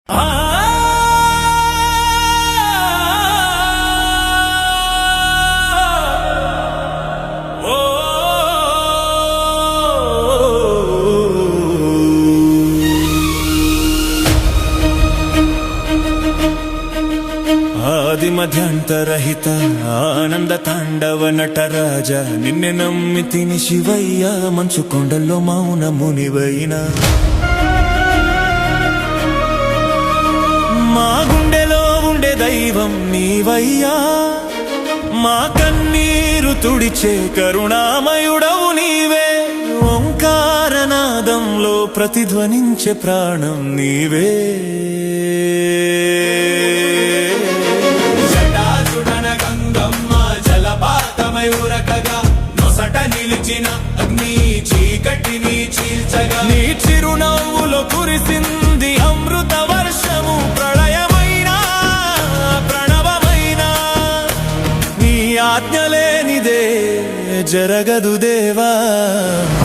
ఆది మధ్యాంతరహిత ఆనంద తాండవ నటరాజ నిన్నే నమ్మితిని శివయ్య మంచు కొండల్లో మౌన మునివైన మా గుండెలో ఉండే దైవం నీవయ్యా మా కన్నీరు తుడిచే కరుణామయుడవు నీవే ఓంకారనాదంలో ప్రతిధ్వనించే ప్రాణం నీవే నిలిచిన అగ్ని చీకటిని చీల్చగా నీ చిరునవ్వులో కురిసింది అమృత వర్షము ప్రళయమైనా ప్రణవమైనా నీ ఆజ్ఞ లేనిదే జరగదు దేవా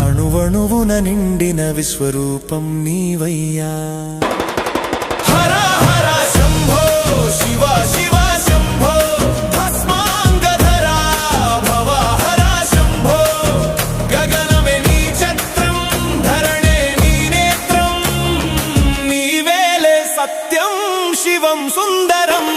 అణువణువున నిండిన విశ్వరూపం నీవయ్యా హర హర శంభో శివ శివ శంభో సత్యం శివం సుందరం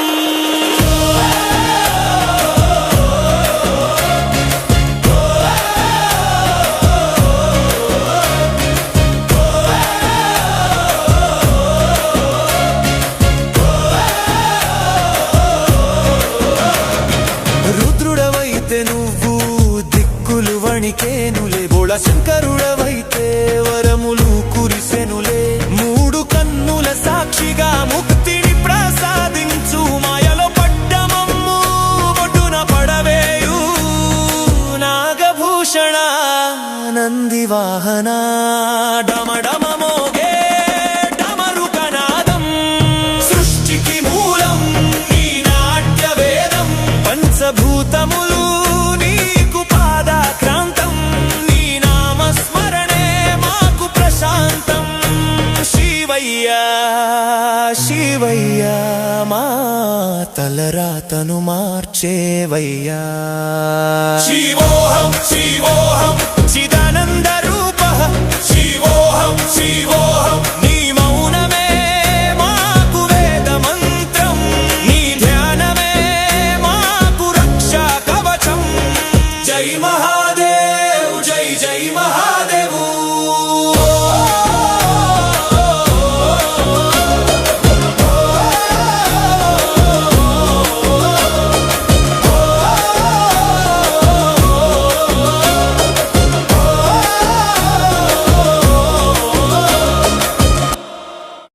రుద్రుడవైతే నువ్వు దిక్కులు వణికేనులే బోళ శంకరుడవైతే వరములు కురిసెనులే మూడు కన్నుల సాక్షిగా ముక్తిని ప్రసాదించు మాయలో పడ్డమమ్ము ఒడ్డున పడవేయు నాగభూషణ నంది వాహన డమడమ మోగే డమరుకనాదం సృష్టికి మూలం నీ నాట్య వేదం పంచభూతములు నీకు పాదాక్రాంతం నీ నామస్మరణే మాకు ప్రశాంతం శివయ్యా శివయ్యా మా తలరాతను మార్చేవయ్యా శివోహం శివోహం చిదానంద రూపః శివోహం శివ